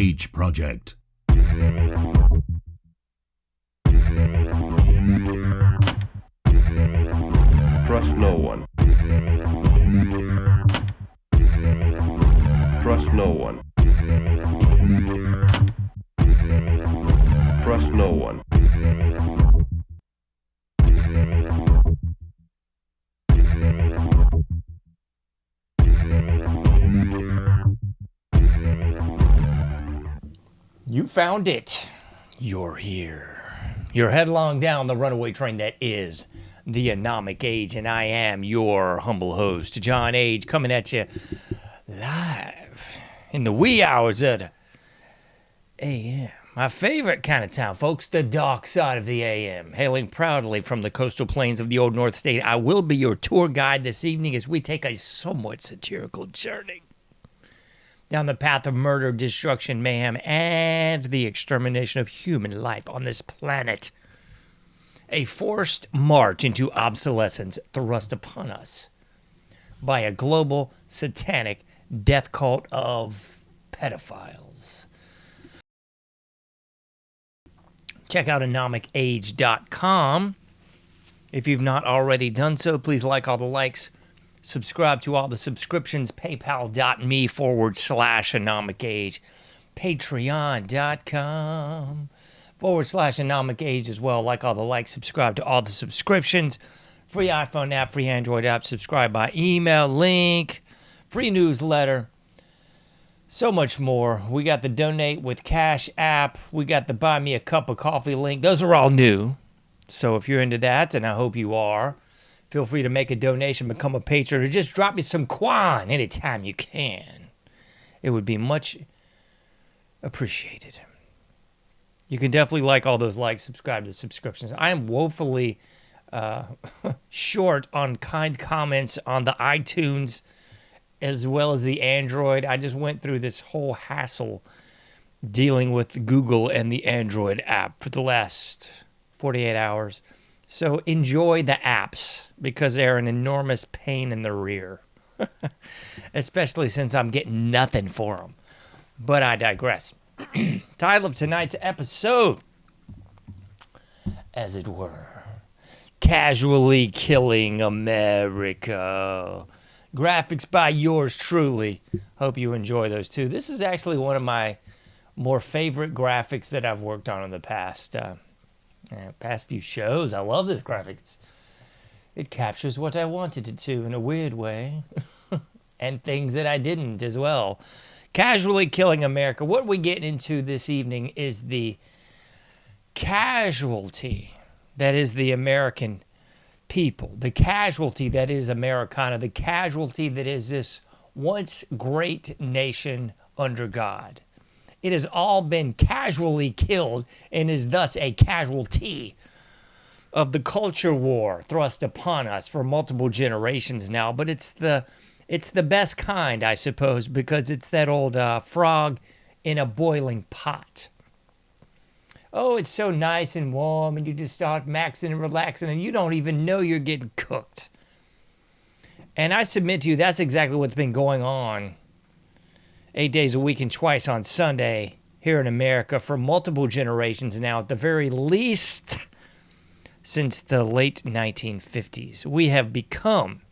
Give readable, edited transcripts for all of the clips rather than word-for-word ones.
JohnAge project. Trust no one. Trust no one. Trust no one. You found it. You're here. You're headlong down the runaway train that is the AnomicAge, and I am your humble host, JohnAge, coming at you live in the wee hours of the AM. My favorite kind of town, folks, the dark side of the AM. Hailing proudly from the coastal plains of the Old North State, I will be your tour guide this evening as we take a somewhat satirical journey down the path of murder, destruction, mayhem, and the extermination of human life on this planet. A forced march into obsolescence thrust upon us by a global satanic death cult of pedophiles. Check out AnomicAge.com. If you've not already done so, please like all the likes. Subscribe to all the subscriptions, paypal.me/AnomicAge, patreon.com/AnomicAge as well. Like all the likes, subscribe to all the subscriptions. Free iPhone app, free Android app, subscribe by email, link, free newsletter, so much more. We got the Donate with Cash app. We got the Buy Me a Cup of Coffee link. Those are all new. So if you're into that, and I hope you are, feel free to make a donation, become a patron, or just drop me some quan anytime you can. It would be much appreciated. You can definitely like all those likes, subscribe to the subscriptions. I am woefully short on kind comments on the iTunes as well as the Android. I just went through this whole hassle dealing with Google and the Android app for the last 48 hours. So enjoy the apps because they're an enormous pain in the rear, especially since I'm getting nothing for them. But I digress. Title of tonight's episode, as it were, Casually Killing America. Graphics by yours truly. Hope you enjoy those too. This is actually one of my more favorite graphics that I've worked on in the past few shows. I love this graphics. It captures what I wanted it to in a weird way. And things that I didn't as well. Casually Killing America. What we're getting into this evening is the casualty that is the American people. The casualty that is Americana. The casualty that is this once great nation under God. It has all been casually killed and is thus a casualty of the culture war thrust upon us for multiple generations now. But it's the best kind, I suppose, because it's that old frog in a boiling pot. Oh, it's so nice and warm, and you just start maxing and relaxing, and you don't even know you're getting cooked. And I submit to you, that's exactly what's been going on 8 days a week and twice on Sunday here in America for multiple generations now, at the very least since the late 1950s. We have become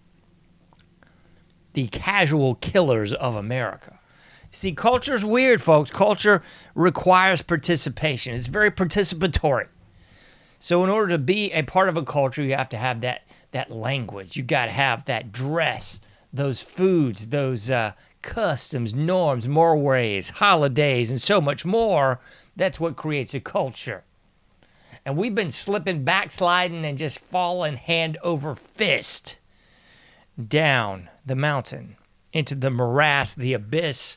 the casual killers of America. See, culture's weird, folks. Culture requires participation. It's very participatory. So in order to be a part of a culture, you have to have that language. You got to have that dress, those foods, those customs, norms, mores, holidays, and so much more. That's what creates a culture. And we've been slipping, backsliding, and just falling hand over fist down the mountain into the morass, the abyss,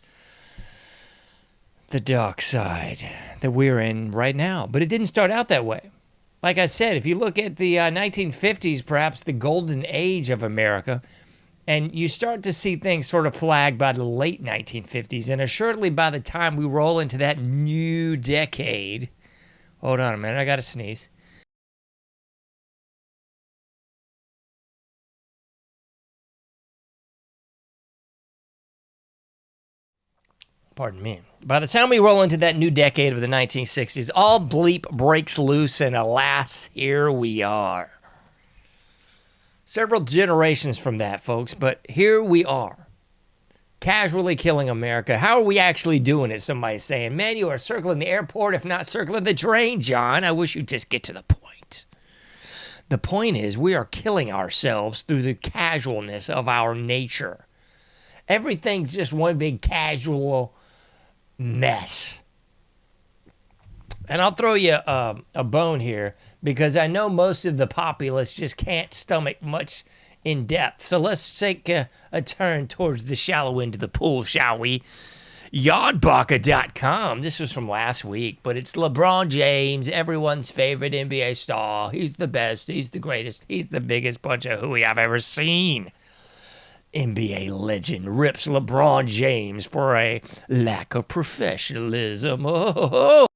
the dark side that we're in right now. But it didn't start out that way. Like I said, if you look at the 1950s, perhaps the golden age of America, and you start to see things sort of flag by the late 1950s, and assuredly by the time we roll into that new decade. Hold on a minute, I gotta sneeze. Pardon me. By the time we roll into that new decade of the 1960s, all bleep breaks loose, and alas, here we are. Several generations from that, folks, but here we are. Casually killing America. How are we actually doing it? Somebody's saying, man, you are circling the airport, if not circling the drain, John. I wish you'd just get to the point. The point is, we are killing ourselves through the casualness of our nature. Everything's just one big casual mess. And I'll throw you a bone here, because I know most of the populace just can't stomach much in depth. So let's take a turn towards the shallow end of the pool, shall we? Yardbaka.com. This was from last week, but it's LeBron James, everyone's favorite NBA star. He's the best. He's the greatest. He's the biggest bunch of hooey I've ever seen. NBA legend rips LeBron James for a lack of professionalism. Oh.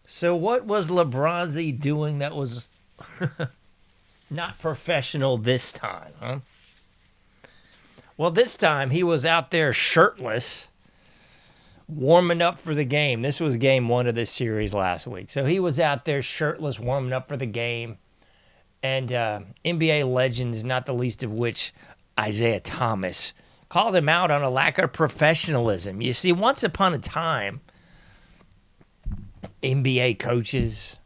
So what was LeBron doing that was not professional this time, huh? Well, this time he was out there shirtless, warming up for the game. This was game one of this series last week. So he was out there shirtless, warming up for the game. And NBA legends, not the least of which Isaiah Thomas, called him out on a lack of professionalism. You see, once upon a time, NBA coaches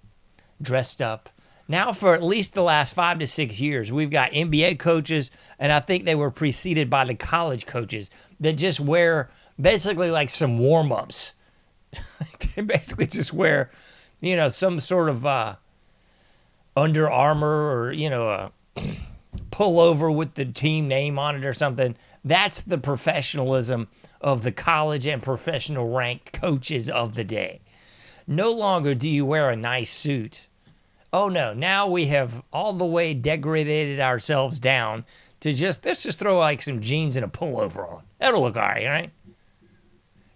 dressed up. Now, for at least the last 5 to 6 years, we've got NBA coaches, and I think they were preceded by the college coaches that just wear basically like some warm-ups. They basically just wear, some sort of Under Armour or, a pullover with the team name on it or something. That's the professionalism of the college and professional ranked coaches of the day. No longer do you wear a nice suit. Oh no, now we have all the way degraded ourselves down to let's just throw like some jeans and a pullover on. That'll look all right?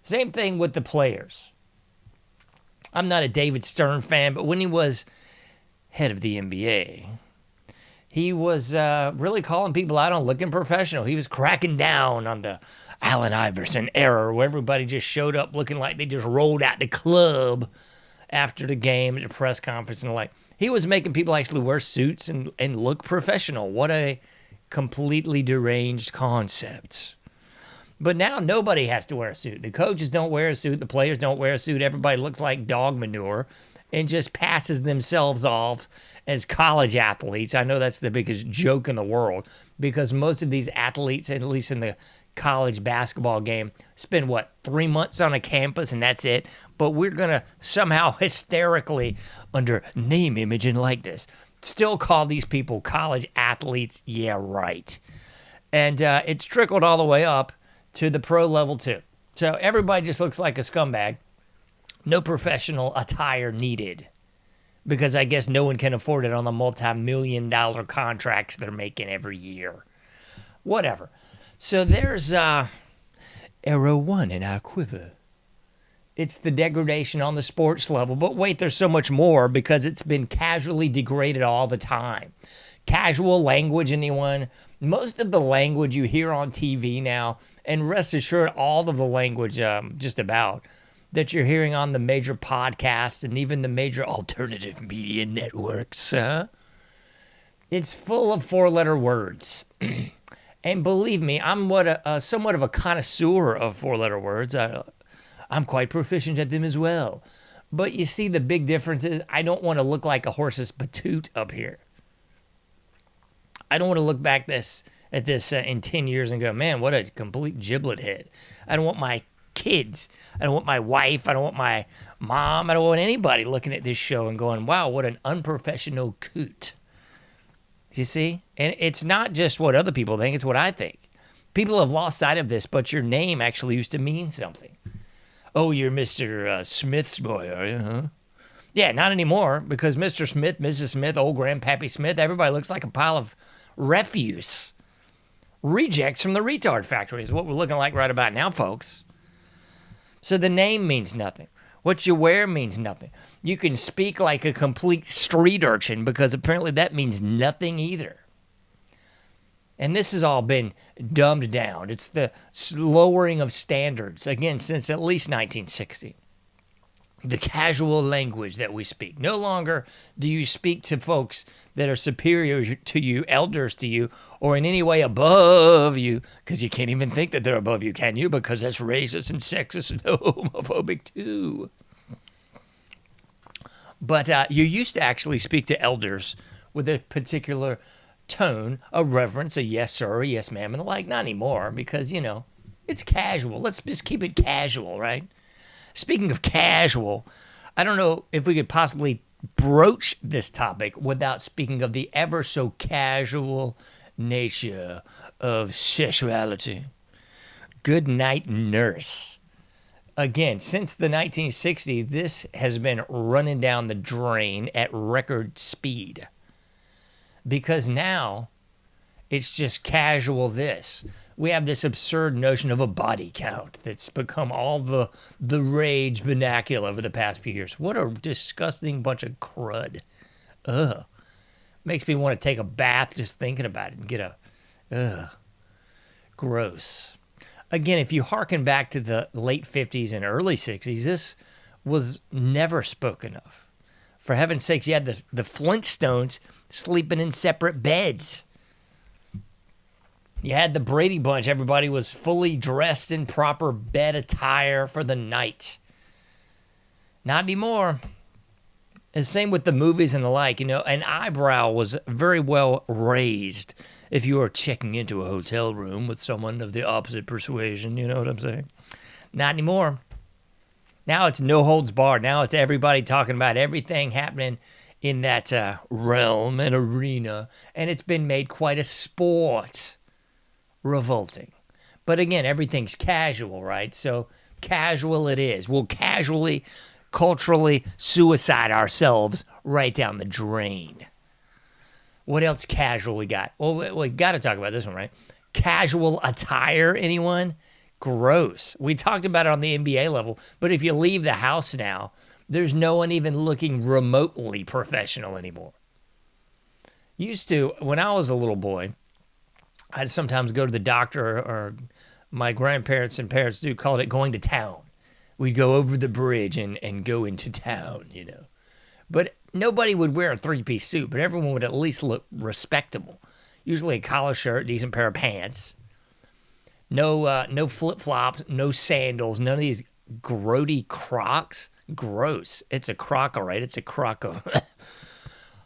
Same thing with the players. I'm not a David Stern fan, but when he was head of the NBA, he was really calling people out on looking professional. He was cracking down on the Allen Iverson era, where everybody just showed up looking like they just rolled out the club after the game at the press conference and the like. He was making people actually wear suits and look professional. What a completely deranged concept. But now nobody has to wear a suit. The coaches don't wear a suit. The players don't wear a suit. Everybody looks like dog manure and just passes themselves off as college athletes. I know that's the biggest joke in the world, because most of these athletes, at least in the college basketball game, spend 3 months on a campus and that's it. But we're gonna somehow hysterically, under name, image, and likeness, still call these people college athletes. Yeah, right. And it's trickled all the way up to the pro level too. So everybody just looks like a scumbag. No professional attire needed, because I guess no one can afford it on the multi-million-dollar contracts they're making every year. Whatever. So there's arrow one in our quiver. It's the degradation on the sports level. But wait, there's so much more, because it's been casually degraded all the time. Casual language, anyone? Most of the language you hear on TV now, and rest assured all of the language just about, that you're hearing on the major podcasts and even the major alternative media networks, it's full of four-letter words. And believe me, I'm somewhat of a connoisseur of four-letter words. I'm quite proficient at them as well. But you see, the big difference is I don't want to look like a horse's patoot up here. I don't want to look back at this in 10 years and go, man, what a complete giblet head. I don't want my kids, I don't want my wife, I don't want my mom, I don't want anybody looking at this show and going, wow, what an unprofessional coot. You see? And it's not just what other people think, it's what I think. People have lost sight of this, but your name actually used to mean something. Oh, you're Mr. Smith's boy, are you, huh? Yeah, not anymore, because Mr. Smith, Mrs. Smith, old Grandpappy Smith, everybody looks like a pile of refuse. Rejects from the retard factory is what we're looking like right about now, folks. So the name means nothing. What you wear means nothing. You can speak like a complete street urchin, because apparently that means nothing either. And this has all been dumbed down. It's the lowering of standards, again, since at least 1960. The casual language that we speak. No longer do you speak to folks that are superior to you, elders to you, or in any way above you, because you can't even think that they're above you, can you? Because that's racist and sexist and homophobic too. But you used to actually speak to elders with a particular tone, a reverence, a yes sir, a yes ma'am, and the like. Not anymore, because, it's casual. Let's just keep it casual, right? Speaking of casual, I don't know if we could possibly broach this topic without speaking of the ever so casual nature of sexuality. Good night, nurse. Again, since the 1960s, this has been running down the drain at record speed. Because now it's just casual this. We have this absurd notion of a body count that's become all the rage vernacular over the past few years. What a disgusting bunch of crud. Ugh. Makes me want to take a bath just thinking about it and get gross. Again, if you hearken back to the late 50s and early 60s, this was never spoken of. For heaven's sakes, you had the Flintstones sleeping in separate beds. You had the Brady Bunch. Everybody was fully dressed in proper bed attire for the night. Not anymore. And same with the movies and the like. An eyebrow was very well raised if you were checking into a hotel room with someone of the opposite persuasion. You know what I'm saying? Not anymore. Now it's no holds barred. Now it's everybody talking about everything happening in that realm and arena. And it's been made quite a sport. Revolting. But again, everything's casual, right? So casual it is. We'll casually, culturally suicide ourselves right down the drain. What else casual we got? Well, we got to talk about this one, right? Casual attire, anyone? Gross. We talked about it on the NBA level, but if you leave the house now, there's no one even looking remotely professional anymore. Used to, when I was a little boy, I'd sometimes go to the doctor, or my grandparents and parents do call it going to town. We'd go over the bridge and go into town, But nobody would wear a three-piece suit, but everyone would at least look respectable. Usually a collar shirt, decent pair of pants. No flip-flops, no sandals, none of these grody Crocs. Gross. It's a croc, all right. It's a croc of...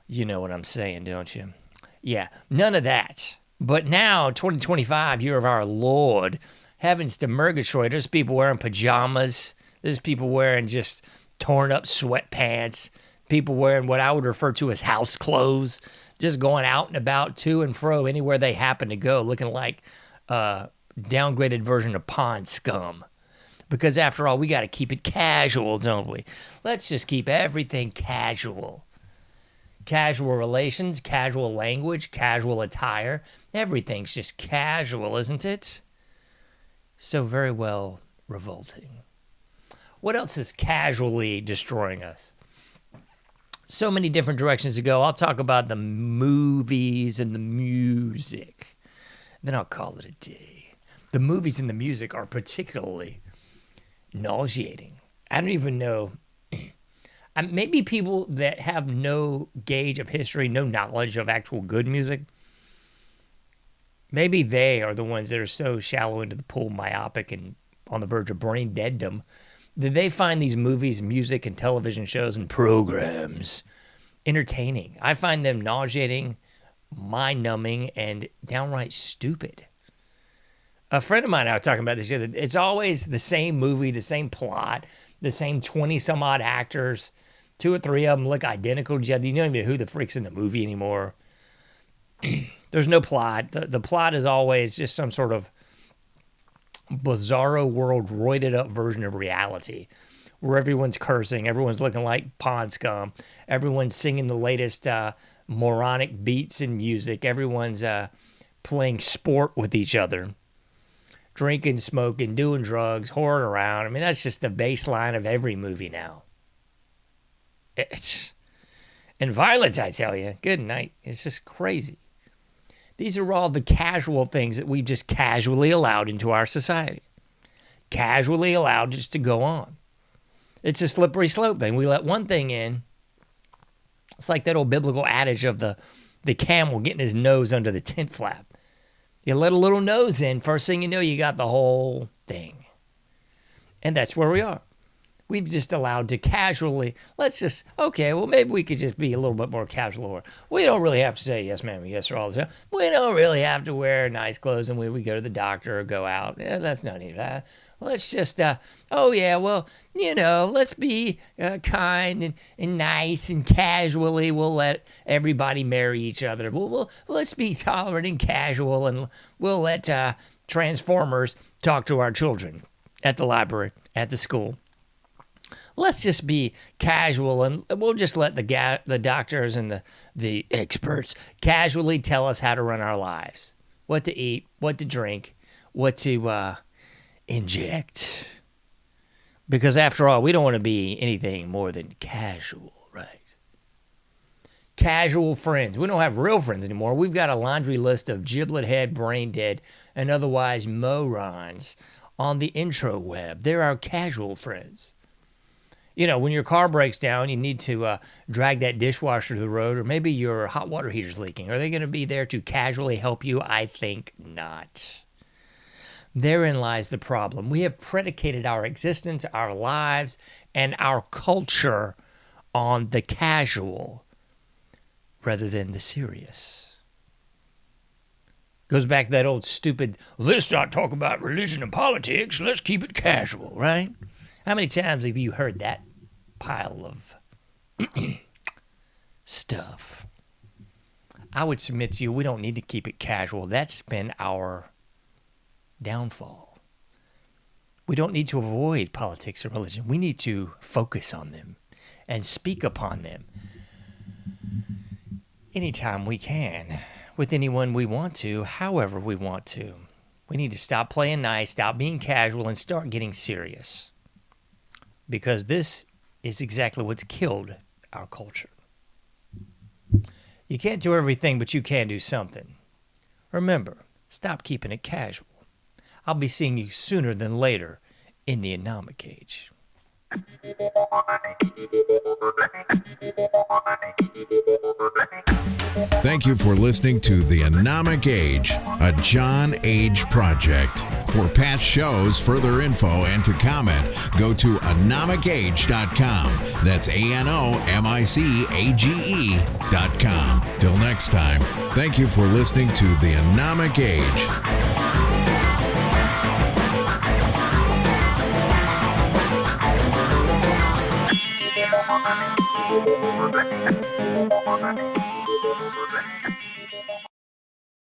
You know what I'm saying, don't you? Yeah, none of that. But now, 2025, year of our Lord, heavens to Murgatroyd, there's people wearing pajamas. There's people wearing just torn up sweatpants. People wearing what I would refer to as house clothes. Just going out and about, to and fro, anywhere they happen to go, looking like a downgraded version of pond scum. Because after all, we got to keep it casual, don't we? Let's just keep everything casual. Casual relations, casual language, casual attire. Everything's just casual, isn't it? So very well revolting. What else is casually destroying us? So many different directions to go. I'll talk about the movies and the music. Then I'll call it a day. The movies and the music are particularly nauseating. I don't even know... Maybe people that have no gauge of history, no knowledge of actual good music, maybe they are the ones that are so shallow into the pool, myopic, and on the verge of brain deaddom, that they find these movies, music, and television shows and programs entertaining. I find them nauseating, mind-numbing, and downright stupid. A friend of mine and I was talking about this. It's always the same movie, the same plot, the same 20-some-odd actors. 2 or 3 of them look identical to each other. You don't even know who the freak's in the movie anymore. There's no plot. The plot is always just some sort of bizarro world, roided up version of reality, where everyone's cursing, everyone's looking like pond scum, everyone's singing the latest moronic beats and music, everyone's playing sport with each other, drinking, smoking, doing drugs, whoring around. I mean, that's just the baseline of every movie now. And violence, I tell you. Good night. It's just crazy. These are all the casual things that we've just casually allowed into our society. Casually allowed just to go on. It's a slippery slope thing. We let one thing in. It's like that old biblical adage of the camel getting his nose under the tent flap. You let a little nose in, first thing you know, you got the whole thing. And that's where we are. We've just allowed to casually, okay, well, maybe we could just be a little bit more casual. Or we don't really have to say yes, ma'am, yes, sir, all the time. We don't really have to wear nice clothes and we go to the doctor or go out. Yeah, that's not even that. Let's just, let's be kind and nice and casually. We'll let everybody marry each other. Let's be tolerant and casual, and we'll let Transformers talk to our children at the library, at the school. Let's just be casual, and we'll just let the doctors and the experts casually tell us how to run our lives, what to eat, what to drink, what to inject. Because after all, we don't want to be anything more than casual, right? Casual friends. We don't have real friends anymore. We've got a laundry list of giblet head, brain dead, and otherwise morons on the intro web. They're our casual friends. You know, when your car breaks down, you need to drag that dishwasher to the road, or maybe your hot water heater's leaking. Are they going to be there to casually help you? I think not. Therein lies the problem. We have predicated our existence, our lives, and our culture on the casual rather than the serious. Goes back to that old stupid, let's not talk about religion and politics, let's keep it casual, right? How many times have you heard that pile of stuff? I would submit to you, we don't need to keep it casual. That's been our downfall. We don't need to avoid politics or religion. We need to focus on them and speak upon them anytime we can, with anyone we want to, however we want to. We need to stop playing nice, stop being casual, and start getting serious. Because this is exactly what's killed our culture. You can't do everything, but you can do something. Remember, stop keeping it casual. I'll be seeing you sooner than later in the AnomicAge. Thank you for listening to the AnomicAge, a JohnAge project. For past shows, further info, and to comment, go to AnomicAge.com. That's AnomicAge.com. Till next time, thank you for listening to the AnomicAge.